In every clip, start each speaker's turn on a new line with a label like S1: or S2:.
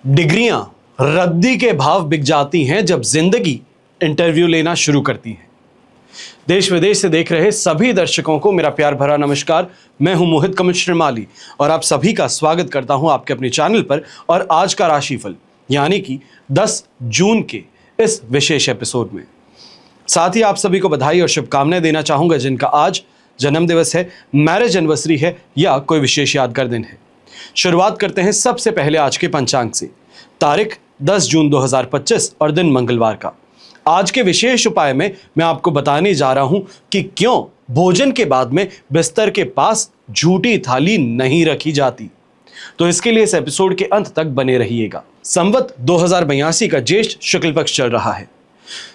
S1: डिग्रियां रद्दी के भाव बिक जाती हैं जब जिंदगी इंटरव्यू लेना शुरू करती है। देश विदेश से देख रहे सभी दर्शकों को मेरा प्यार भरा नमस्कार। मैं हूं मोहित कमिश्नर माली और आप सभी का स्वागत करता हूं आपके अपने चैनल पर। और आज का राशिफल यानी कि 10 जून के इस विशेष एपिसोड में साथ ही आप सभी को बधाई और शुभकामनाएं देना चाहूंगा जिनका आज जन्म दिवस है, मैरिज एनिवर्सरी है या कोई विशेष यादगार दिन है। शुरुआत करते हैं सबसे पहले आज के पंचांग से। तारीख 10 जून 2025 और दिन मंगलवार का। आज के विशेष उपाय में मैं आपको बताने जा रहा हूं कि क्यों भोजन के बाद में बिस्तर के पास झूठी थाली नहीं रखी जाती। तो इसके लिए इस एपिसोड के अंत तक बने रहिएगा। संवत 2082 का ज्येष्ठ शुक्ल पक्ष चल रहा है।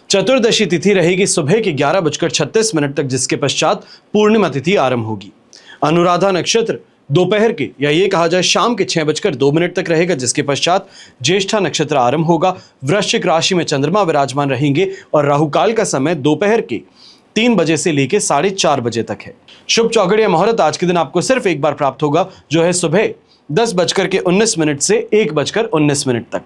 S1: चतुर्दशी तिथि रहेगी सुबह के 11:36 तक, जिसके पश्चात पूर्णिमा तिथि आरंभ होगी। अनुराधा नक्षत्र दोपहर के या ये कहा जाए शाम के 6:02 तक रहेगा, जिसके पश्चात ज्येष्ठा नक्षत्र आरंभ होगा। वृश्चिक राशि में चंद्रमा विराजमान रहेंगे और राहुकाल का समय दोपहर के 3 बजे से लेकर 4:30 बजे तक है। शुभ चौघड़ या मुहूर्त आज के दिन आपको सिर्फ एक बार प्राप्त होगा, जो है सुबह 10:19 से 1:19 तक।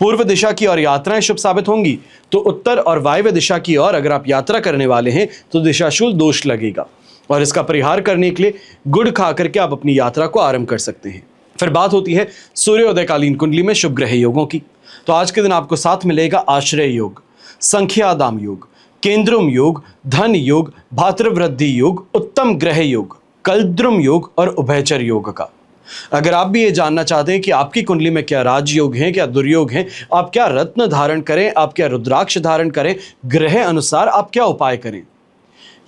S1: पूर्व दिशा की ओर यात्राएं शुभ साबित होंगी, तो उत्तर और वायव्य दिशा की ओर अगर आप यात्रा करने वाले हैं तो दिशाशूल दोष लगेगा और इसका परिहार करने के लिए गुड़ खा करके आप अपनी यात्रा को आरंभ कर सकते हैं। फिर बात होती है सूर्योदयकालीन कुंडली में शुभ ग्रह योगों की। तो आज के दिन आपको साथ मिलेगा आश्रय योग, संख्यादाम योग, केंद्रुम योग, धन योग, भातृवृद्धि योग, उत्तम ग्रह योग, कल्द्रुम योग और उभयचर योग का। अगर आप भी ये जानना चाहते हैं कि आपकी कुंडली में क्या राजयोग हैं, क्या दुर्योग हैं, आप क्या रत्न धारण करें, आप क्या रुद्राक्ष धारण करें, ग्रह अनुसार आप क्या उपाय करें,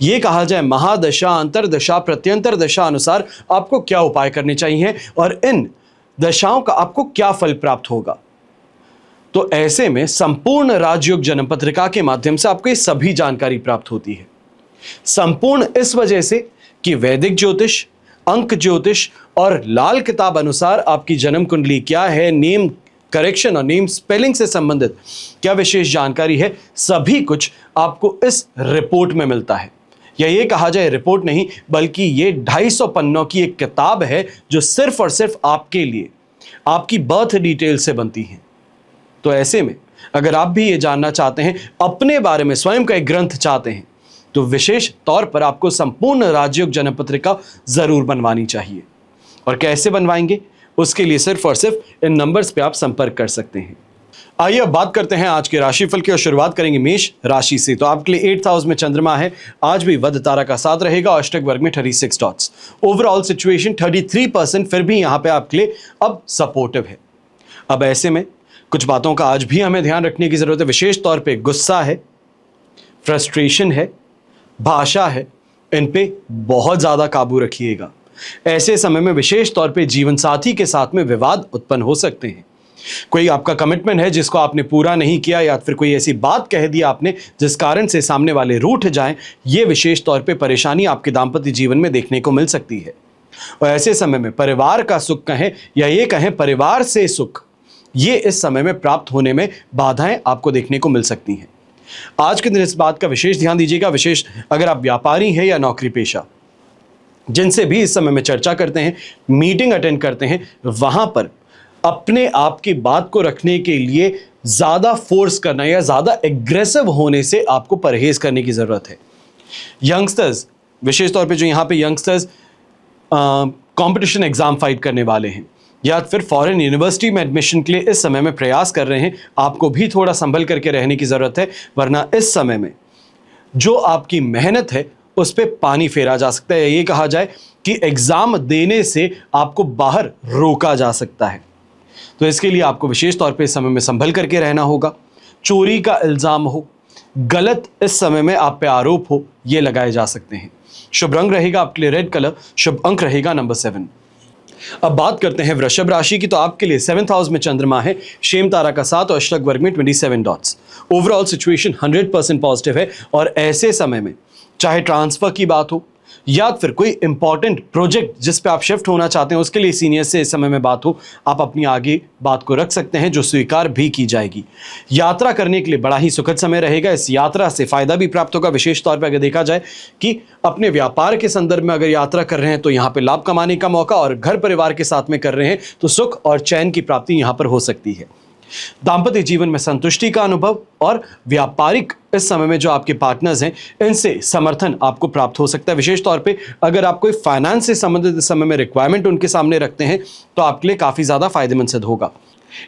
S1: ये कहा जाए महादशा, अंतरदशा, प्रत्यंतर दशा अनुसार आपको क्या उपाय करने चाहिए और इन दशाओं का आपको क्या फल प्राप्त होगा, तो ऐसे में संपूर्ण राजयोग जन्म पत्रिका के माध्यम से आपको ये सभी जानकारी प्राप्त होती है। संपूर्ण इस वजह से कि वैदिक ज्योतिष, अंक ज्योतिष और लाल किताब अनुसार आपकी जन्म कुंडली क्या है, नेम करेक्शन और नेम स्पेलिंग से संबंधित क्या विशेष जानकारी है, सभी कुछ आपको इस रिपोर्ट में मिलता है। या ये कहा जाए रिपोर्ट नहीं, बल्कि ये 250 पन्नों की एक किताब है जो सिर्फ और सिर्फ आपके लिए आपकी बर्थ डिटेल से बनती है। तो ऐसे में अगर आप भी ये जानना चाहते हैं, अपने बारे में स्वयं का एक ग्रंथ चाहते हैं, तो विशेष तौर पर आपको संपूर्ण राजयोग जन्म पत्रिका जरूर बनवानी चाहिए। और कैसे बनवाएंगे, उसके लिए सिर्फ और सिर्फ इन नंबर्स पे आप संपर्क कर सकते हैं। आइए अब बात करते हैं आज के राशिफल की और शुरुआत करेंगे मेष राशि से। तो आपके लिए 8th हाउस में चंद्रमा है, आज भी वध तारा का साथ रहेगा। अष्टक वर्ग में 36 डॉट्स। ओवरऑल सिचुएशन 33% फिर भी यहां पे आपके लिए अब सपोर्टिव है। अब ऐसे में कुछ बातों का आज भी हमें ध्यान रखने की जरूरत है। विशेष तौर पर गुस्सा है, फ्रस्ट्रेशन है, भाषा है, इन पे बहुत ज्यादा काबू रखिएगा। ऐसे समय में विशेष तौर पे जीवन साथी के साथ में विवाद उत्पन्न हो सकते हैं। कोई आपका कमिटमेंट है जिसको आपने पूरा नहीं किया, या फिर कोई ऐसी बात कह दी आपने जिस कारण से सामने वाले रूठ जाएं, ये विशेष तौर पे परेशानी आपके दाम्पत्य जीवन में देखने को मिल सकती है। और ऐसे समय में परिवार का सुख कहें या ये कहें परिवार से सुख, ये इस समय में प्राप्त होने में बाधाएं आपको देखने को मिल सकती हैं। आज के दिन इस बात का विशेष ध्यान दीजिएगा। विशेष अगर आप व्यापारी हैं या नौकरी पेशा, जिनसे भी इस समय में चर्चा करते हैं, मीटिंग अटेंड करते हैं, वहां पर अपने आप की बात को रखने के लिए ज्यादा फोर्स करना या ज्यादा एग्रेसिव होने से आपको परहेज करने की जरूरत है। यंगस्टर्स, विशेष तौर पे जो यहाँ पे यंगस्टर्स कंपटीशन एग्जाम फाइट करने वाले हैं या फिर फॉरेन यूनिवर्सिटी में एडमिशन के लिए इस समय में प्रयास कर रहे हैं, आपको भी थोड़ा संभल करके रहने की जरूरत है, वरना इस समय में जो आपकी मेहनत है उस पर पानी फेरा जा सकता है। ये कहा जाए कि एग्जाम देने से आपको बाहर रोका जा सकता है। तो इसके लिए आपको विशेष तौर पे इस समय में संभल करके रहना होगा। चोरी का इल्जाम हो, गलत इस समय में आप पे आरोप हो, ये लगाए जा सकते हैं। शुभ रंग रहेगा आपके लिए रेड कलर, शुभ अंक रहेगा नंबर 7। अब बात करते हैं वृषभ राशि की। तो आपके लिए 7th हाउस में चंद्रमा है, शेम तारा का साथ और अष्टक वर्ग में 27 डॉट्स। ओवरऑल सिचुएशन 100% पॉजिटिव है और ऐसे समय में चाहे ट्रांसफर की बात हो, या फिर कोई इंपॉर्टेंट प्रोजेक्ट जिस पे आप शिफ्ट होना चाहते हैं उसके लिए सीनियर से इस समय में बात हो, आप अपनी आगे बात को रख सकते हैं जो स्वीकार भी की जाएगी। यात्रा करने के लिए बड़ा ही सुखद समय रहेगा। इस यात्रा से फायदा भी प्राप्त होगा। विशेष तौर पर अगर देखा जाए कि अपने व्यापार के संदर्भ में अगर यात्रा कर रहे हैं तो यहाँ पे लाभ कमाने का मौका, और घर परिवार के साथ में कर रहे हैं तो सुख और चैन की प्राप्ति यहाँ पर हो सकती है। दांपत्य जीवन में संतुष्टि का अनुभव और व्यापारिक इस समय में जो आपके पार्टनर्स हैं इनसे समर्थन आपको प्राप्त हो सकता है। विशेष तौर पे अगर आप कोई फाइनेंस से संबंधित इस समय में रिक्वायरमेंट उनके सामने रखते हैं तो आपके लिए काफी ज्यादा फायदेमंद सिद्ध होगा।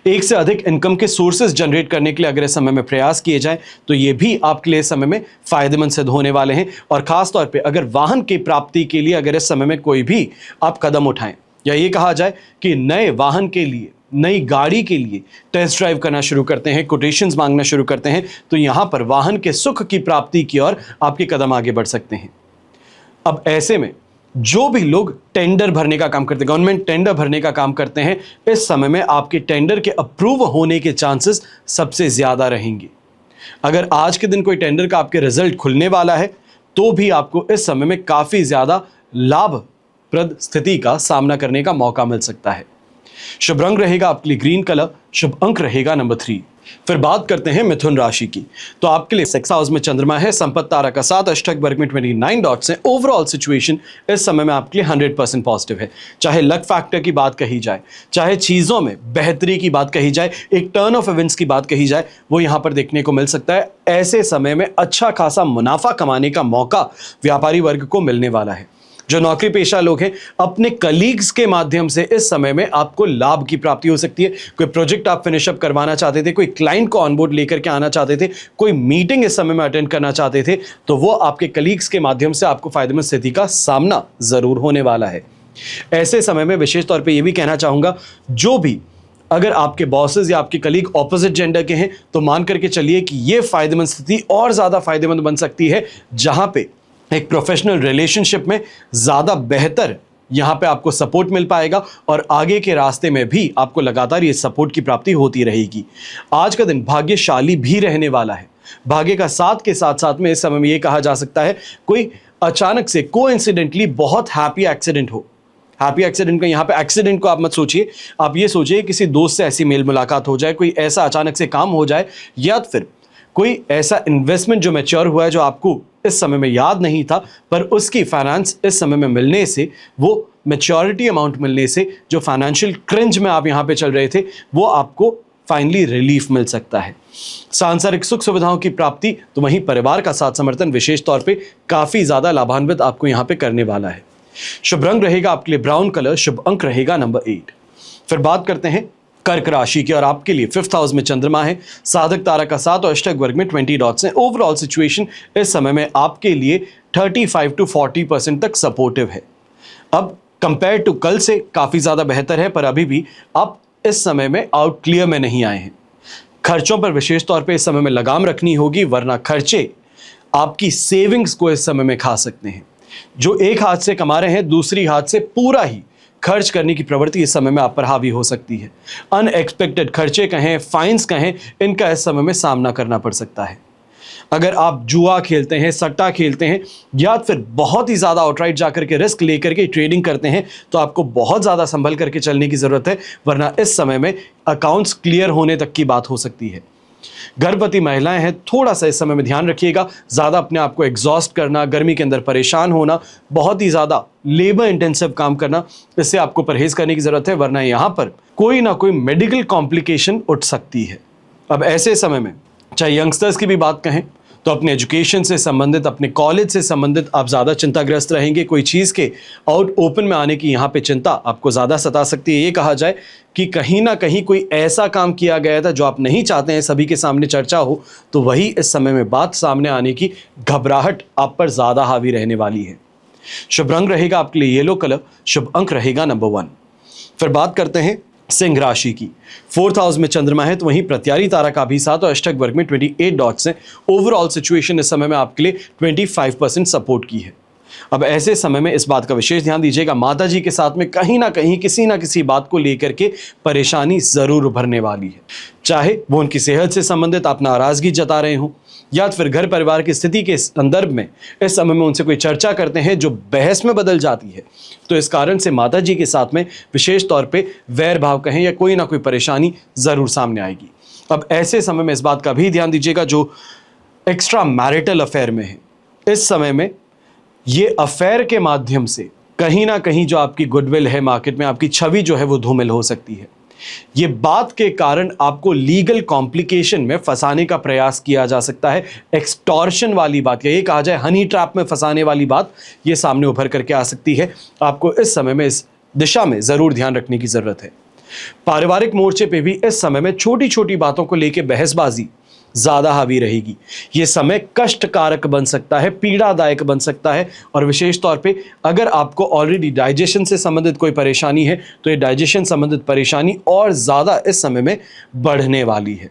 S1: एक से अधिक इनकम के सोर्सेज जनरेट करने के लिए अगर इस समय में प्रयास किए जाए तो ये भी आपके लिए इस समय में फायदेमंद सिद्ध होने वाले हैं। और खास तौर पे अगर वाहन की प्राप्ति के लिए अगर इस समय में कोई भी आप कदम उठाएं, या ये कहा जाए कि नए वाहन के लिए, नई गाड़ी के लिए टेस्ट ड्राइव करना शुरू करते हैं, कोटेशंस मांगना शुरू करते हैं, तो यहां पर वाहन के सुख की प्राप्ति की ओर आपके कदम आगे बढ़ सकते हैं। अब ऐसे में जो भी लोग टेंडर भरने का काम करते हैं, गवर्नमेंट टेंडर भरने का काम करते हैं, इस समय में आपके टेंडर के अप्रूव होने के चांसेस सबसे ज्यादा रहेंगे। अगर आज के दिन कोई टेंडर का आपके रिजल्ट खुलने वाला है तो भी आपको इस समय में काफी ज्यादा लाभप्रद स्थिति का सामना करने का मौका मिल सकता है। शुभ रंग रहेगा आपके लिए ग्रीन कलर, शुभ अंक रहेगा नंबर 3। फिर बात करते हैं मिथुन राशि की। तो आपके लिए 6 हाउस में चंद्रमा है, संपत्ति तारा का 7, अष्टक वर्ग में 29 डॉट्स हैं। ओवरऑल सिचुएशन इस समय में आपके लिए 100% पॉजिटिव है। चाहे लक फैक्टर की बात कही जाए, चाहे चीजों में बेहतरी की बात कही जाए, एक टर्न ऑफ इवेंट्स की बात कही जाए, वो यहां पर देखने को मिल सकता है। ऐसे समय में अच्छा खासा मुनाफा कमाने का मौका व्यापारी वर्ग को मिलने वाला है। जो नौकरी पेशा लोग हैं, अपने कलीग्स के माध्यम से इस समय में आपको लाभ की प्राप्ति हो सकती है। कोई प्रोजेक्ट आप फिनिश अप करवाना चाहते थे, कोई क्लाइंट को ऑनबोर्ड लेकर के आना चाहते थे, कोई मीटिंग इस समय में अटेंड करना चाहते थे, तो वो आपके कलीग्स के माध्यम से आपको फायदेमंद स्थिति का सामना जरूर होने वाला है। ऐसे समय में विशेष तौर पर यह भी कहना चाहूंगा, जो भी अगर आपके बॉसेस या आपके कलीग ऑपोजिट जेंडर के हैं तो मान करके चलिए कि यह फायदेमंद स्थिति और ज्यादा फायदेमंद बन सकती है, जहां पे एक प्रोफेशनल रिलेशनशिप में ज्यादा बेहतर यहां पे आपको सपोर्ट मिल पाएगा और आगे के रास्ते में भी आपको लगातार ये सपोर्ट की प्राप्ति होती रहेगी। आज का दिन भाग्यशाली भी रहने वाला है। भाग्य का साथ के साथ साथ में इस समय में ये कहा जा सकता है कोई अचानक से कोइंसिडेंटली बहुत हैप्पी एक्सीडेंट हो। हैप्पी एक्सीडेंट का यहाँ पे एक्सीडेंट को आप मत सोचिए, आप ये सोचिए किसी दोस्त से ऐसी मेल मुलाकात हो जाए, कोई ऐसा अचानक से काम हो जाए, या फिर कोई ऐसा इन्वेस्टमेंट जो मैच्योर हुआ है जो आपको इस समय में याद नहीं था, पर उसकी फाइनेंस इस समय में मिलने से, वो मैच्योरिटी अमाउंट मिलने से, जो फाइनेंशियल क्रिंज में आप यहाँ पे चल रहे थे, वो आपको फाइनली रिलीफ मिल सकता है। सांसारिक सुख सुविधाओं की प्राप्ति, तो वहीं परिवार का साथ समर्थन विशेष तौर पे काफी ज्यादा लाभान्वित आपको यहाँ पे करने वाला है। शुभ रंग रहेगा आपके लिए ब्राउन कलर, शुभ अंक रहेगा नंबर 8। फिर बात करते हैं कर्क राशि की, और आपके लिए 5th हाउस में चंद्रमा है, साधक तारा का 7 और अष्टक वर्ग में 20 डॉट्स हैं। ओवरऑल सिचुएशन इस समय में आपके लिए 35 to 40% तक सपोर्टिव है। अब कंपेयर टू कल से काफी ज्यादा बेहतर है, पर अभी भी आप इस समय में आउट क्लियर में नहीं आए हैं। खर्चों पर विशेष तौर पे इस समय में लगाम रखनी होगी, वरना खर्चे आपकी सेविंग्स को इस समय में खा सकते हैं। जो एक हाथ से कमा रहे हैं, दूसरी हाथ से पूरा ही खर्च करने की प्रवृत्ति इस समय में आप पर हावी हो सकती है। अनएक्सपेक्टेड खर्चे कहें, फाइन्स कहें, इनका इस समय में सामना करना पड़ सकता है। अगर आप जुआ खेलते हैं, सट्टा खेलते हैं, या फिर बहुत ही ज्यादा आउटराइट जाकर के रिस्क लेकर के ट्रेडिंग करते हैं, तो आपको बहुत ज्यादा संभल करके चलने की जरूरत है, वरना इस समय में अकाउंट्स क्लियर होने तक की बात हो सकती है। गर्भवती महिलाएं हैं, थोड़ा सा इस समय में ध्यान रखिएगा, ज्यादा अपने आप को एग्जॉस्ट करना, गर्मी के अंदर परेशान होना, बहुत ही ज्यादा लेबर इंटेंसिव काम करना, इससे आपको परहेज करने की जरूरत है, वरना यहां पर कोई ना कोई मेडिकल कॉम्प्लिकेशन उठ सकती है। अब ऐसे समय में चाहे यंगस्टर्स की भी बात कहें तो अपने एजुकेशन से संबंधित, अपने कॉलेज से संबंधित आप ज़्यादा चिंताग्रस्त रहेंगे। कोई चीज़ के आउट ओपन में आने की यहाँ पे चिंता आपको ज़्यादा सता सकती है। ये कहा जाए कि कहीं ना कहीं कोई ऐसा काम किया गया था जो आप नहीं चाहते हैं सभी के सामने चर्चा हो, तो वही इस समय में बात सामने आने की घबराहट आप पर ज़्यादा हावी रहने वाली है। शुभ रंग रहेगा आपके लिए येलो कलर, शुभ अंक रहेगा नंबर 1। फिर बात करते हैं सिंह राशि की। 4th हाउस में चंद्रमा है, तो वहीं प्रत्यारी तारा का भी 7 और अष्टक वर्ग में 28 डॉट्स हैं। ओवरऑल सिचुएशन इस समय में आपके लिए 25% सपोर्ट की है। अब ऐसे समय में इस बात का विशेष ध्यान दीजिएगा, माता जी के साथ में कहीं ना कहीं किसी ना किसी बात को लेकर के परेशानी जरूर उभरने वाली है। चाहे वो उनकी सेहत से संबंधित आप नाराजगी जता रहे हो, या फिर घर परिवार की स्थिति के संदर्भ में इस समय में उनसे कोई चर्चा करते हैं जो बहस में बदल जाती है, तो इस कारण से माता जी के साथ में विशेष तौर पे वैर भाव कहें या कोई ना कोई परेशानी जरूर सामने आएगी। अब ऐसे समय में इस बात का भी ध्यान दीजिएगा, जो एक्स्ट्रा मैरिटल अफेयर में है, इस समय में ये अफेयर के माध्यम से कहीं ना कहीं जो आपकी गुडविल है मार्केट में, आपकी छवि जो है वो धूमिल हो सकती है। ये बात के कारण आपको लीगल कॉम्प्लिकेशन में फंसाने का प्रयास किया जा सकता है। एक्सटॉर्शन वाली बात, या ये कहा जाए हनी ट्रैप में फंसाने वाली बात, ये सामने उभर करके आ सकती है। आपको इस समय में इस दिशा में जरूर ध्यान रखने की जरूरत है। पारिवारिक मोर्चे पे भी इस समय में छोटी छोटी बातों को लेकर बहसबाजी ज्यादा हावी रहेगी। यह समय कष्टकारक बन सकता है, पीड़ादायक बन सकता है, और विशेष तौर पे अगर आपको ऑलरेडी डाइजेशन से संबंधित कोई परेशानी है तो ये डाइजेशन संबंधित परेशानी और ज्यादा इस समय में बढ़ने वाली है।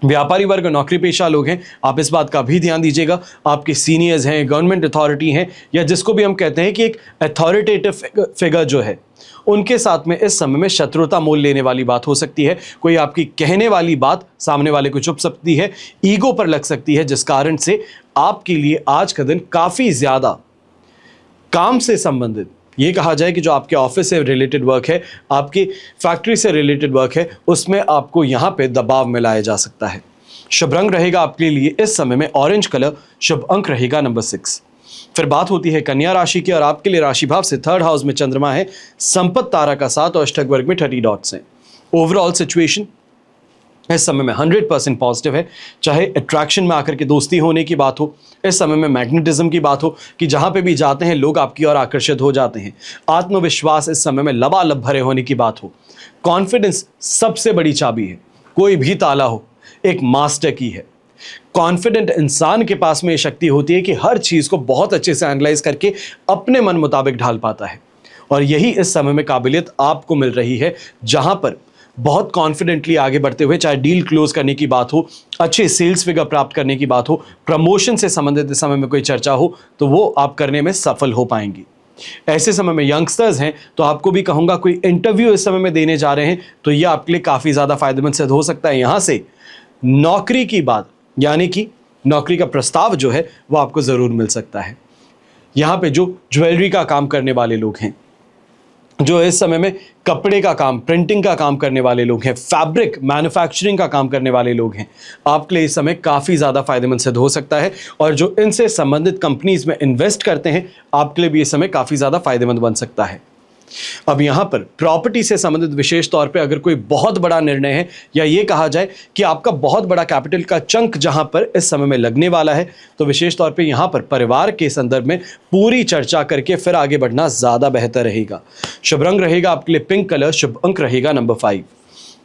S1: व्यापारी वर्ग, नौकरी पेशा लोग हैं, आप इस बात का भी ध्यान दीजिएगा। आपके सीनियर्स हैं, गवर्नमेंट अथॉरिटी हैं, या जिसको भी हम कहते हैं कि एक अथॉरिटेटिव फिगर जो है, उनके साथ में इस समय में शत्रुता मोल लेने वाली बात हो सकती है। कोई आपकी कहने वाली बात सामने वाले को चुभ सकती है, ईगो पर लग सकती है, जिस कारण से आपके लिए आज का दिन काफ़ी ज़्यादा काम से संबंधित, ये कहा जाए कि जो आपके ऑफिस से रिलेटेड वर्क है, आपकी फैक्ट्री से रिलेटेड वर्क है, उसमें आपको यहाँ पे दबाव में लाया जा सकता है। शुभ रंग रहेगा आपके लिए इस समय में ऑरेंज कलर, शुभ अंक रहेगा नंबर 6। फिर बात होती है कन्या राशि की, और आपके लिए राशि भाव से 3rd हाउस में चंद्रमा है, संपत्ति तारा का 7 और अष्टक वर्ग में 30 डॉट्स हैं। ओवरऑल सिचुएशन इस समय में 100% पॉजिटिव है। चाहे अट्रैक्शन में आकर के दोस्ती होने की बात हो, इस समय में मैग्नेटिज्म की बात हो कि जहां पे भी जाते हैं लोग आपकी ओर आकर्षित हो जाते हैं, आत्मविश्वास इस समय में लबालब भरे होने की बात हो, कॉन्फिडेंस सबसे बड़ी चाबी है। कोई भी ताला हो, एक मास्टर की है। कॉन्फिडेंट इंसान के पास में ये शक्ति होती है कि हर चीज को बहुत अच्छे से एनालाइज करके अपने मन मुताबिक ढाल पाता है, और यही इस समय में काबिलियत आपको मिल रही है, जहां पर बहुत कॉन्फिडेंटली आगे बढ़ते हुए, चाहे डील क्लोज करने की बात हो, अच्छे सेल्स फिगर प्राप्त करने की बात हो, प्रमोशन से संबंधित इस समय में कोई चर्चा हो, तो वो आप करने में सफल हो पाएंगे। ऐसे समय में यंगस्टर्स हैं तो आपको भी कहूंगा, कोई इंटरव्यू इस समय में देने जा रहे हैं तो ये आपके लिए काफ़ी ज़्यादा फायदेमंद सिद्ध हो सकता है। यहाँ से नौकरी की बात, यानी कि नौकरी का प्रस्ताव जो है वो आपको ज़रूर मिल सकता है। यहाँ पे जो ज्वेलरी का काम करने वाले लोग हैं, जो इस समय में कपड़े का काम, प्रिंटिंग का काम करने वाले लोग हैं, फैब्रिक मैन्युफैक्चरिंग का काम करने वाले लोग हैं, आपके लिए इस समय काफ़ी ज़्यादा फायदेमंद सिद्ध हो सकता है। और जो इनसे संबंधित कंपनीज में इन्वेस्ट करते हैं, आपके लिए भी इस समय काफ़ी ज़्यादा फायदेमंद बन सकता है। अब यहाँ पर प्रॉपर्टी से संबंधित विशेष तौर पे अगर कोई बहुत बड़ा निर्णय है, या ये कहा जाए कि आपका बहुत बड़ा कैपिटल का चंक जहाँ पर इस समय में लगने वाला है, तो विशेष तौर पे यहाँ पर परिवार के संदर्भ में पूरी चर्चा करके फिर आगे बढ़ना ज़्यादा बेहतर रहेगा। शुभ रंग रहेगा आपके लिए पिंक कलर, शुभ अंक रहेगा नंबर 5।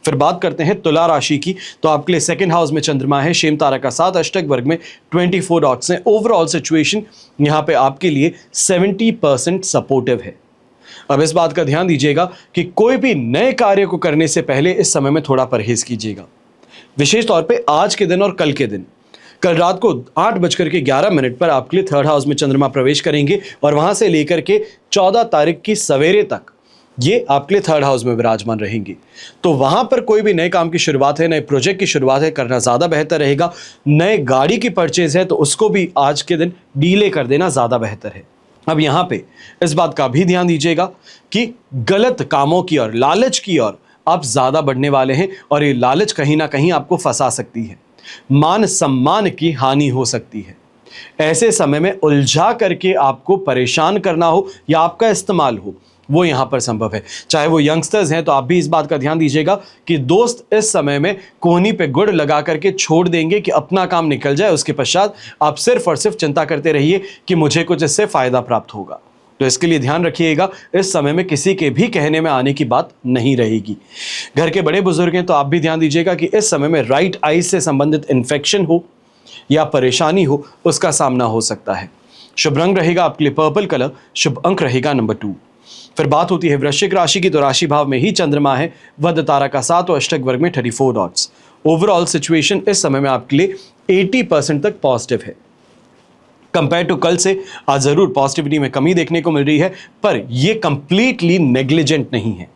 S1: फिर बात करते हैं तुला राशि की, तो आपके लिए 2nd हाउस में चंद्रमा है, शेम तारा का 7, अष्टक वर्ग में 24 डॉट्स हैं। ओवरऑल सिचुएशन यहाँ पे आपके लिए 70% सपोर्टिव है। अब इस बात का ध्यान दीजिएगा कि कोई भी नए कार्य को करने से पहले इस समय में थोड़ा परहेज कीजिएगा, विशेष तौर पे आज के दिन और कल के दिन। कल रात को 8:11 पर आपके लिए 3rd हाउस में चंद्रमा प्रवेश करेंगे, और वहां से लेकर के 14 तारीख की सवेरे तक ये आपके लिए 3rd हाउस में विराजमान रहेंगे। तो वहां पर कोई भी नए काम की शुरुआत है, नए प्रोजेक्ट की शुरुआत है, करना ज़्यादा बेहतर रहेगा। नए गाड़ी की परचेज है तो उसको भी आज के दिन डीले कर देना ज़्यादा बेहतर है। अब यहाँ पे इस बात का भी ध्यान दीजिएगा कि गलत कामों की ओर, लालच की ओर आप ज़्यादा बढ़ने वाले हैं, और ये लालच कहीं ना कहीं आपको फंसा सकती है। मान सम्मान की हानि हो सकती है। ऐसे समय में उलझा करके आपको परेशान करना हो या आपका इस्तेमाल हो, वो यहाँ पर संभव है। चाहे वो यंगस्टर्स हैं तो आप भी इस बात का ध्यान दीजिएगा कि दोस्त इस समय में कोहनी पे गुड़ लगा करके छोड़ देंगे कि अपना काम निकल जाए, उसके पश्चात आप सिर्फ और सिर्फ चिंता करते रहिए कि मुझे कुछ इससे फ़ायदा प्राप्त होगा। तो इसके लिए ध्यान रखिएगा, इस समय में किसी के भी कहने में आने की बात नहीं रहेगी। घर के बड़े बुजुर्ग हैं तो आप भी ध्यान दीजिएगा कि इस समय में राइट आई से संबंधित इन्फेक्शन हो या परेशानी हो, उसका सामना हो सकता है। शुभ रंग रहेगा आपके लिए पर्पल कलर, शुभ अंक रहेगा नंबर 2। फिर बात होती है वृश्चिक राशि की, तो राशि भाव में ही चंद्रमा है, वध तारा का 7 और अष्टक वर्ग में 34 डॉट्स। ओवरऑल सिचुएशन इस समय में आपके लिए 80% तक पॉजिटिव है। कंपेयर टू कल से आज ज़रूर पॉजिटिविटी में कमी देखने को मिल रही है, पर यह कंप्लीटली नेग्लिजेंट नहीं है।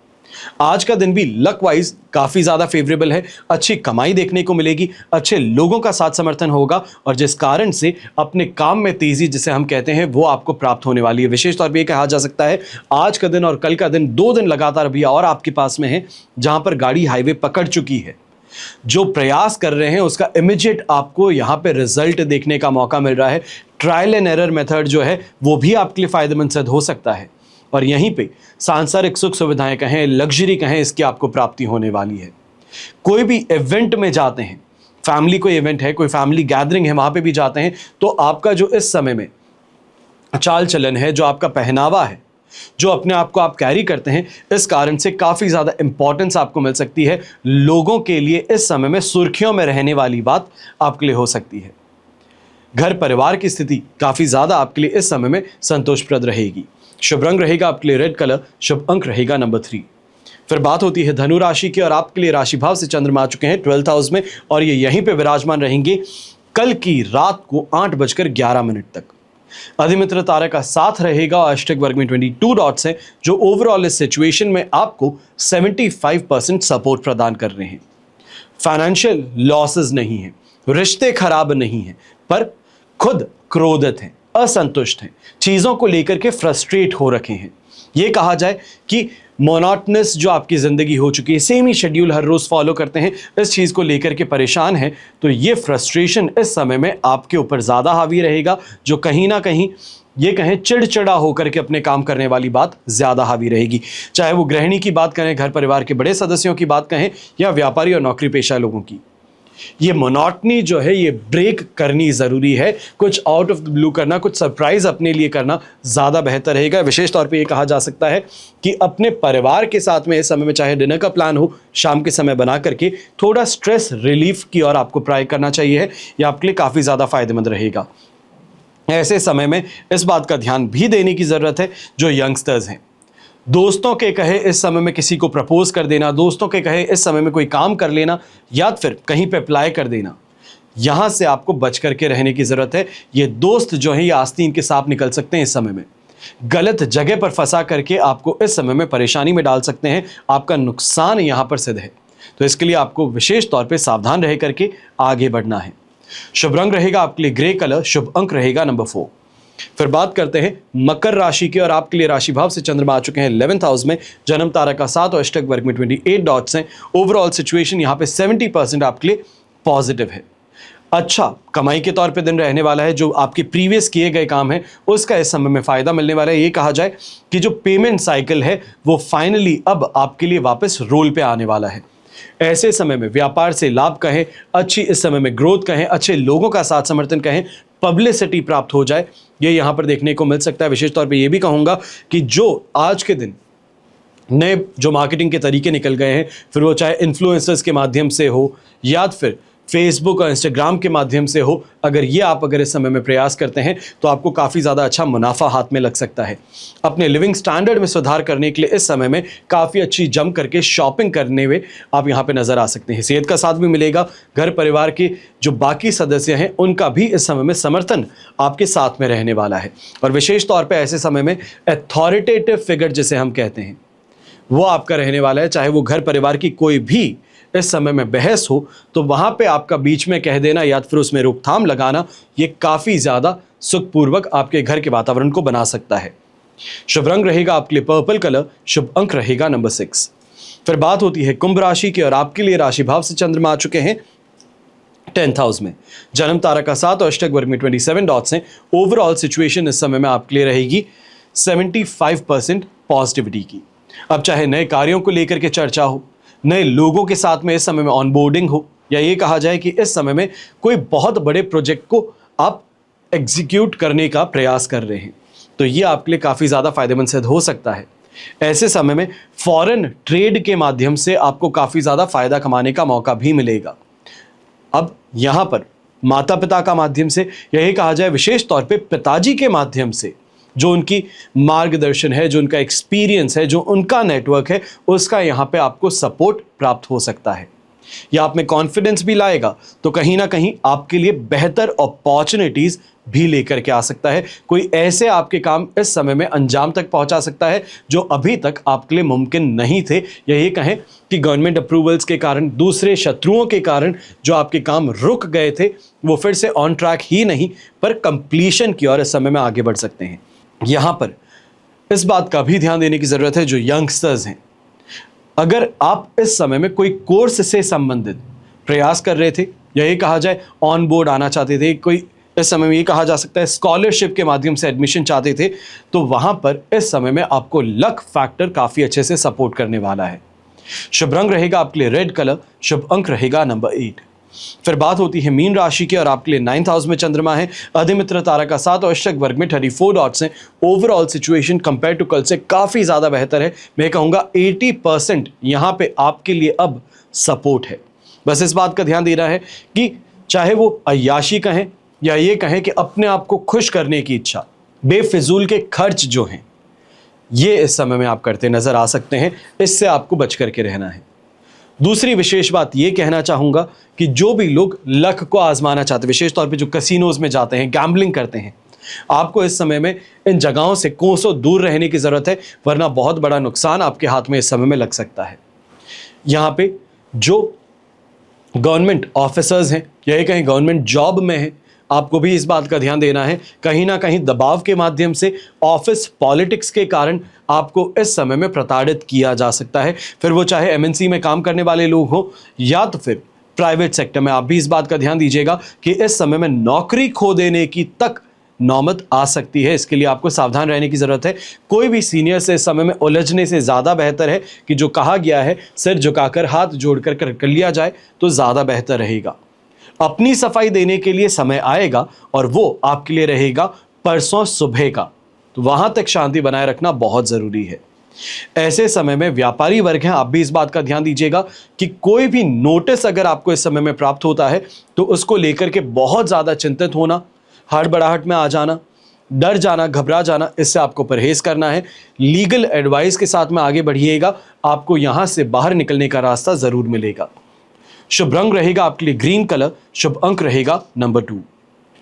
S1: आज का दिन भी लक वाइज काफ़ी ज़्यादा फेवरेबल है, अच्छी कमाई देखने को मिलेगी, अच्छे लोगों का साथ समर्थन होगा और जिस कारण से अपने काम में तेज़ी जिसे हम कहते हैं वो आपको प्राप्त होने वाली है। विशेष तौर पे ये कहा जा सकता है आज का दिन और कल का दिन 2 दिन लगातार अभी और आपके पास में है जहां पर गाड़ी हाईवे पकड़ चुकी है। जो प्रयास कर रहे हैं उसका इमीडिएट आपको यहां पे रिजल्ट देखने का मौका मिल रहा है। ट्रायल एंड एरर मेथड जो है वो भी आपके लिए फायदेमंद सिद्ध हो सकता है और यहीं पे सांसारिक सुख सुविधाएं कहें, लग्जरी कहें, इसकी आपको प्राप्ति होने वाली है। कोई भी इवेंट में जाते हैं, फैमिली कोई इवेंट है, कोई फैमिली गैदरिंग है, वहां पे भी जाते हैं तो आपका जो इस समय में चाल चलन है, जो आपका पहनावा है, जो अपने आप को आप कैरी करते हैं, इस कारण से काफ़ी ज़्यादा इंपॉर्टेंस आपको मिल सकती है। लोगों के लिए इस समय में सुर्खियों में रहने वाली बात आपके लिए हो सकती है। घर परिवार की स्थिति काफ़ी ज़्यादा आपके लिए इस समय में संतोषप्रद रहेगी। शुभ रंग रहेगा आपके लिए रेड कलर, शुभ अंक रहेगा नंबर 3। फिर बात होती है धनु राशि की और आपके लिए राशि भाव से चंद्रमा आ चुके हैं 12th हाउस में और ये यहीं पे विराजमान रहेंगे कल की रात को 8:11 तक। अधिमित्र तारा का साथ रहेगा और अष्टक वर्ग में 22 डॉट्स हैं जो ओवरऑल इस सिचुएशन में आपको 75% सपोर्ट प्रदान कर रहे हैं। फाइनेंशियल लॉसेस नहीं है, रिश्ते खराब नहीं है, पर खुद क्रोधित हैं, असंतुष्ट हैं, चीज़ों को लेकर के फ्रस्ट्रेट हो रखे हैं। ये कहा जाए कि मोनोटनस जो आपकी ज़िंदगी हो चुकी है, सेम ही शेड्यूल हर रोज़ फॉलो करते हैं, इस चीज़ को लेकर के परेशान हैं, तो ये फ्रस्ट्रेशन इस समय में आपके ऊपर ज़्यादा हावी रहेगा, जो कहीं ना कहीं ये कहें चिड़चिड़ा होकर के अपने काम करने वाली बात ज़्यादा हावी रहेगी। चाहे वो गृहिणी की बात करें, घर परिवार के बड़े सदस्यों की बात कहें या व्यापारी और नौकरी पेशा लोगों की, ये मोनोटनी जो है ये ब्रेक करनी ज़रूरी है। कुछ आउट ऑफ द ब्लू करना, कुछ सरप्राइज अपने लिए करना ज़्यादा बेहतर रहेगा। विशेष तौर पे ये कहा जा सकता है कि अपने परिवार के साथ में इस समय में चाहे डिनर का प्लान हो, शाम के समय बना करके थोड़ा स्ट्रेस रिलीफ की ओर आपको ट्राई करना चाहिए है। ये आपके लिए काफ़ी ज़्यादा फायदेमंद रहेगा। ऐसे समय में इस बात का ध्यान भी देने की ज़रूरत है जो यंगस्टर्स हैं। दोस्तों के कहे इस समय में किसी को प्रपोज कर देना, दोस्तों के कहे इस समय में कोई काम कर लेना या फिर कहीं पे अप्लाई कर देना, यहाँ से आपको बच करके रहने की ज़रूरत है। ये दोस्त जो हैं ये आस्तीन के सांप निकल सकते हैं, इस समय में गलत जगह पर फंसा करके आपको इस समय में परेशानी में डाल सकते हैं, आपका नुकसान यहाँ पर सिद्ध है। तो इसके लिए आपको विशेष तौर पर सावधान रह करके आगे बढ़ना है। शुभ रंग रहेगा आपके लिए ग्रे कलर, शुभ अंक रहेगा नंबर 4। फिर बात करते हैं मकर राशि की और आपके लिए राशि भाव से चंद्रमा आ चुके हैं 11th हाउस में। जन्म तारा का 7 और अष्टक वर्ग में 28 डॉट्स हैं। ओवरऑल सिचुएशन यहाँ पे 70% आपके लिए पॉजिटिव है। अच्छा कमाई के तौर पे दिन रहने वाला है। जो आपके प्रीवियस किए गए काम है उसका इस समय में फ़ायदा मिलने वाला है। ये कहा जाए कि जो पेमेंट साइकिल है वो फाइनली अब आपके लिए वापस रोल पे आने वाला है। ऐसे समय में व्यापार से लाभ कहें, अच्छी इस समय में ग्रोथ कहें, अच्छे लोगों का साथ समर्थन कहें, पब्लिसिटी प्राप्त हो जाए, ये यहाँ पर देखने को मिल सकता है। विशेष तौर पे ये भी कहूँगा कि जो आज के दिन नए जो मार्केटिंग के तरीके निकल गए हैं, फिर वो चाहे इन्फ्लुएंसर्स के माध्यम से हो या फिर फेसबुक और इंस्टाग्राम के माध्यम से हो, अगर इस समय में प्रयास करते हैं तो आपको काफ़ी ज़्यादा अच्छा मुनाफा हाथ में लग सकता है। अपने लिविंग स्टैंडर्ड में सुधार करने के लिए इस समय में काफ़ी अच्छी जम करके शॉपिंग करने में आप यहाँ पे नज़र आ सकते हैं। सेहत का साथ भी मिलेगा। घर परिवार के जो बाकी सदस्य हैं उनका भी इस समय में समर्थन आपके साथ में रहने वाला है। और विशेष तौर पर ऐसे समय में अथॉरिटेटिव फिगर जिसे हम कहते हैं वो आपका रहने वाला है। चाहे वो घर परिवार की कोई भी इस समय में बहस हो तो वहाँ पे आपका बीच में कह देना या फिर उसमें रोकथाम लगाना, ये काफ़ी ज़्यादा सुखपूर्वक आपके घर के वातावरण को बना सकता है। शुभ रंग रहेगा आपके लिए पर्पल कलर, शुभ अंक रहेगा नंबर 6। फिर बात होती है कुंभ राशि की और आपके लिए राशि भाव से चंद्रमा आ चुके हैं 10th हाउस में। जन्म तारा का 7 और अष्टक वर्ग में 27 डॉट्स हैं। ओवरऑल सिचुएशन इस समय में आपके लिए रहेगी 75% पॉजिटिविटी की। अब चाहे नए कार्यों को लेकर के चर्चा हो, नए लोगों के साथ में इस समय में ऑनबोर्डिंग हो, या ये कहा जाए कि इस समय में कोई बहुत बड़े प्रोजेक्ट को आप एग्जीक्यूट करने का प्रयास कर रहे हैं, तो ये आपके लिए काफ़ी ज़्यादा फायदेमंद सिद्ध हो सकता है। ऐसे समय में फॉरेन ट्रेड के माध्यम से आपको काफ़ी ज़्यादा फायदा कमाने का मौका भी मिलेगा। अब यहाँ पर माता पिता का माध्यम से, यही कहा जाए विशेष तौर पे पिताजी के माध्यम से जो उनकी मार्गदर्शन है, जो उनका एक्सपीरियंस है, जो उनका नेटवर्क है, उसका यहाँ पे आपको सपोर्ट प्राप्त हो सकता है। यह आप में कॉन्फिडेंस भी लाएगा, तो कहीं ना कहीं आपके लिए बेहतर अपॉर्चुनिटीज भी लेकर के आ सकता है। कोई ऐसे आपके काम इस समय में अंजाम तक पहुंचा सकता है जो अभी तक आपके लिए मुमकिन नहीं थे, या ये कहें कि गवर्नमेंट अप्रूवल्स के कारण, दूसरे शत्रुओं के कारण जो आपके काम रुक गए थे, वो फिर से ऑन ट्रैक ही नहीं पर कंप्लीशन की ओर इस समय में आगे बढ़ सकते हैं। यहां पर इस बात का भी ध्यान देने की जरूरत है, जो यंगस्टर्स हैं, अगर आप इस समय में कोई कोर्स से संबंधित प्रयास कर रहे थे, या ये कहा जाए ऑन बोर्ड आना चाहते थे, कोई इस समय में ये कहा जा सकता है स्कॉलरशिप के माध्यम से एडमिशन चाहते थे, तो वहां पर इस समय में आपको लक फैक्टर काफी अच्छे से सपोर्ट करने वाला है। शुभ रंग रहेगा आपके लिए रेड कलर, शुभ अंक रहेगा नंबर 8। फिर बात होती है मीन राशि की, और आपके लिए 9th हाउस में चंद्रमा है, अधिमित्र तारा का 7 और वृश्चिक वर्ग में 34 डॉट्स हैं। ओवरऑल सिचुएशन कंपेयर टू कल से काफी ज्यादा बेहतर है। मैं कहूंगा 80% यहां पे आपके लिए अब सपोर्ट है। बस इस बात का ध्यान देना है कि चाहे वो अय्याशी कहें या ये कहें कि अपने आप को खुश करने की इच्छा, बेफिजूल के खर्च जो हैं, ये इस समय में आप करते नजर आ सकते हैं। इससे आपको बच करके रहना है। दूसरी विशेष बात ये कहना चाहूंगा कि जो भी लोग लक को आजमाना चाहते हैं, विशेष तौर पे जो कैसीनोज में जाते हैं, गैम्बलिंग करते हैं, आपको इस समय में इन जगहों से कोसों दूर रहने की जरूरत है, वरना बहुत बड़ा नुकसान आपके हाथ में इस समय में लग सकता है। यहां पे जो गवर्नमेंट ऑफिसर्स हैं, यही कहीं गवर्नमेंट जॉब में हैं, आपको भी इस बात का ध्यान देना है, कहीं ना कहीं दबाव के माध्यम से, ऑफिस पॉलिटिक्स के कारण आपको इस समय में प्रताड़ित किया जा सकता है। फिर वो चाहे एमएनसी में काम करने वाले लोग हो या तो फिर प्राइवेट सेक्टर में। आप भी इस बात का ध्यान दीजिएगा कि इस समय में नौकरी खो देने की तक नौबत आ सकती है। इसके लिए आपको सावधान रहने की जरूरत है। कोई भी सीनियर से इस समय में उलझने से ज्यादा बेहतर है कि जो कहा गया है सिर झुकाकर हाथ जोड़कर कर लिया जाए, तो ज्यादा बेहतर रहेगा। अपनी सफाई देने के लिए समय आएगा और वो आपके लिए रहेगा परसों सुबह का, तो वहां तक शांति बनाए रखना बहुत जरूरी है। ऐसे समय में व्यापारी वर्ग हैं, आप भी इस बात का ध्यान दीजिएगा कि कोई भी नोटिस अगर आपको इस समय में प्राप्त होता है तो उसको लेकर के बहुत ज्यादा चिंतित होना, हड़बड़ाहट में आ जाना, डर जाना, घबरा जाना, इससे आपको परहेज करना है। लीगल एडवाइस के साथ में आगे बढ़िएगा, आपको यहां से बाहर निकलने का रास्ता जरूर मिलेगा। शुभ रंग रहेगा आपके लिए ग्रीन कलर, शुभ अंक रहेगा नंबर 2।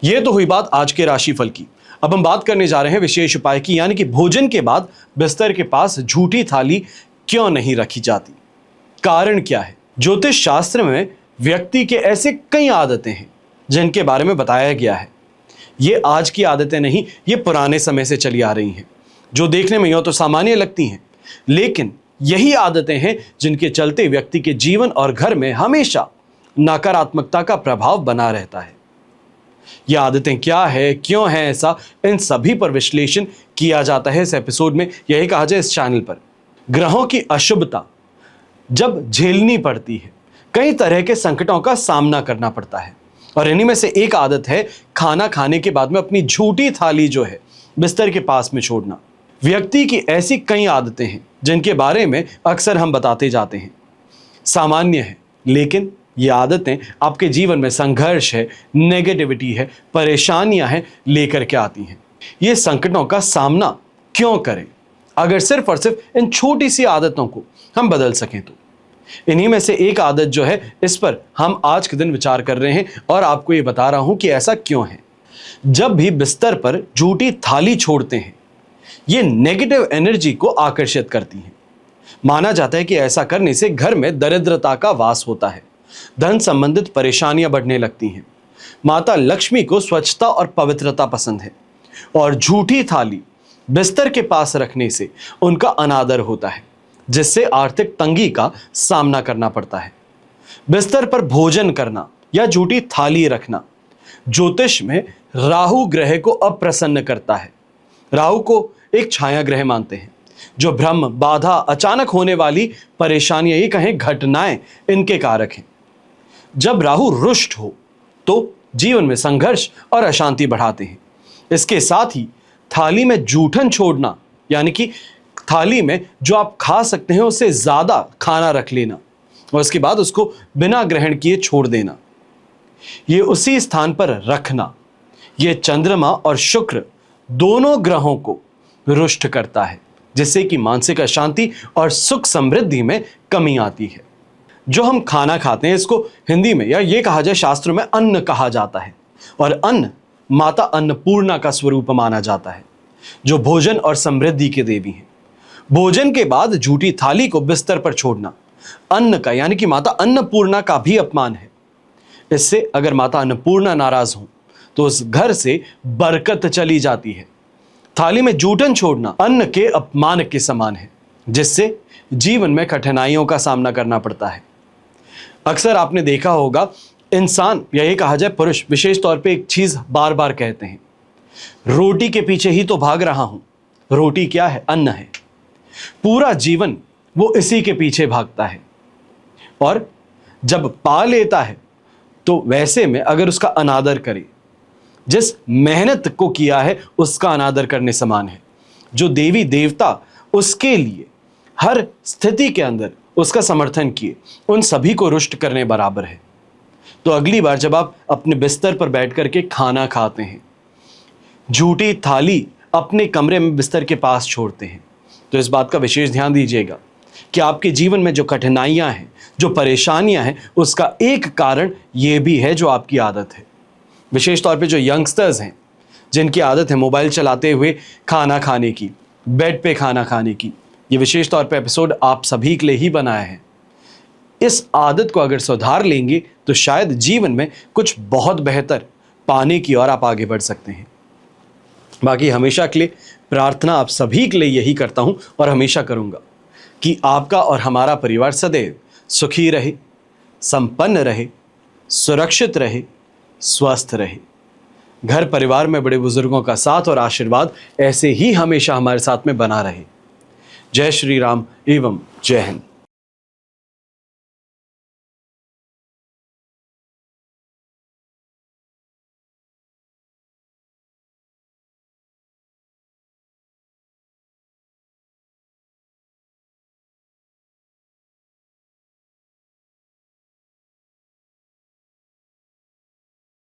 S1: यह तो हुई बात आज के राशिफल की। अब हम बात करने जा रहे हैं विशेष उपाय की, यानी कि भोजन के बाद बिस्तर के पास झूठी थाली क्यों नहीं रखी जाती, कारण क्या है। ज्योतिष शास्त्र में व्यक्ति के ऐसे कई आदतें हैं जिनके बारे में बताया गया है। ये आज की आदतें नहीं, ये पुराने समय से चली आ रही हैं, जो देखने में यूं तो सामान्य लगती हैं, लेकिन यही आदतें हैं जिनके चलते व्यक्ति के जीवन और घर में हमेशा नकारात्मकता का प्रभाव बना रहता है। ये आदतें क्या है, क्यों है ऐसा, इन सभी पर विश्लेषण किया जाता है इस एपिसोड में, यही कहा जाए इस चैनल पर। ग्रहों की अशुभता जब झेलनी पड़ती है, कई तरह के संकटों का सामना करना पड़ता है, और इन्हीं में से एक आदत है खाना खाने के बाद में अपनी झूठी थाली जो है बिस्तर के पास में छोड़ना। व्यक्ति की ऐसी कई आदतें हैं जिनके बारे में अक्सर हम बताते जाते हैं, सामान्य है, लेकिन ये आदतें आपके जीवन में संघर्ष है, नेगेटिविटी है, परेशानियां हैं लेकर के आती हैं। ये संकटों का सामना क्यों करें अगर सिर्फ और सिर्फ इन छोटी सी आदतों को हम बदल सकें तो। इन्हीं में से एक आदत जो है, इस पर हम आज के दिन विचार कर रहे हैं और आपको ये बता रहा हूं कि ऐसा क्यों है। जब भी बिस्तर पर झूठी थाली छोड़ते हैं, ये नेगेटिव एनर्जी को आकर्षित करती हैं। माना जाता है कि ऐसा करने से घर में दरिद्रता का वास होता है, धन संबंधित परेशानियां बढ़ने लगती हैं। माता लक्ष्मी को स्वच्छता और पवित्रता पसंद है, और झूठी थाली बिस्तर के पास रखने से उनका अनादर होता है, जिससे आर्थिक तंगी का सामना करना पड़ता है। बिस्तर पर भोजन करना या झूठी थाली रखना ज्योतिष में राहु ग्रह को अप्रसन्न करता है। राहु को एक छाया ग्रह मानते हैं, जो भ्रम, बाधा, अचानक होने वाली परेशानियां, ये कहें घटनाएं, इनके कारक हैं। जब राहु रुष्ट हो तो जीवन में संघर्ष और अशांति बढ़ाते हैं। इसके साथ ही थाली में जूठन छोड़ना, यानी कि थाली में जो आप खा सकते हैं उससे ज्यादा खाना रख लेना और उसके बाद उसको बिना ग्रहण किए छोड़ देना, ये उसी स्थान पर रखना, ये चंद्रमा और शुक्र दोनों ग्रहों को रुष्ट करता है, जिससे कि मानसिक अशांति और सुख समृद्धि में कमी आती है। जो हम खाना खाते हैं इसको हिंदी में या ये कहा जाए शास्त्रों में अन्न कहा जाता है, और अन्न माता अन्नपूर्णा का स्वरूप माना जाता है, जो भोजन और समृद्धि के देवी हैं। भोजन के बाद झूठी थाली को बिस्तर पर छोड़ना अन्न का यानी कि माता अन्नपूर्णा का भी अपमान है। इससे अगर माता अन्नपूर्णा नाराज हो तो उस घर से बरकत चली जाती है। थाली में जूठन छोड़ना अन्न के अपमान के समान है, जिससे जीवन में कठिनाइयों का सामना करना पड़ता है। अक्सर आपने देखा होगा इंसान या ये कहा जाए पुरुष विशेष तौर पे एक चीज बार बार कहते हैं, रोटी के पीछे ही तो भाग रहा हूं। रोटी क्या है? अन्न है। पूरा जीवन वो इसी के पीछे भागता है, और जब पा लेता है तो वैसे में अगर उसका अनादर करे, जिस मेहनत को किया है उसका अनादर करने समान है। जो देवी देवता उसके लिए हर स्थिति के अंदर उसका समर्थन किए, उन सभी को रुष्ट करने बराबर है। तो अगली बार जब आप अपने बिस्तर पर बैठ करके खाना खाते हैं, झूठी थाली अपने कमरे में बिस्तर के पास छोड़ते हैं, तो इस बात का विशेष ध्यान दीजिएगा कि आपके जीवन में जो कठिनाइयां हैं, जो परेशानियां हैं, उसका एक कारण यह भी है जो आपकी आदत है। विशेष तौर पे जो यंगस्टर्स हैं, जिनकी आदत है मोबाइल चलाते हुए खाना खाने की, बेड पे खाना खाने की, ये विशेष तौर पे एपिसोड आप सभी के लिए ही बनाया है। इस आदत को अगर सुधार लेंगे तो शायद जीवन में कुछ बहुत बेहतर पाने की ओर आप आगे बढ़ सकते हैं। बाकी हमेशा के लिए प्रार्थना आप सभी के लिए यही करता हूं और हमेशा करूंगा कि आपका और हमारा परिवार सदैव सुखी रहे, संपन्न रहे, सुरक्षित रहे, स्वस्थ रहे। घर परिवार में बड़े बुजुर्गों का साथ और आशीर्वाद ऐसे ही हमेशा हमारे साथ में बना रहे। जय श्री राम एवं जय हिंद।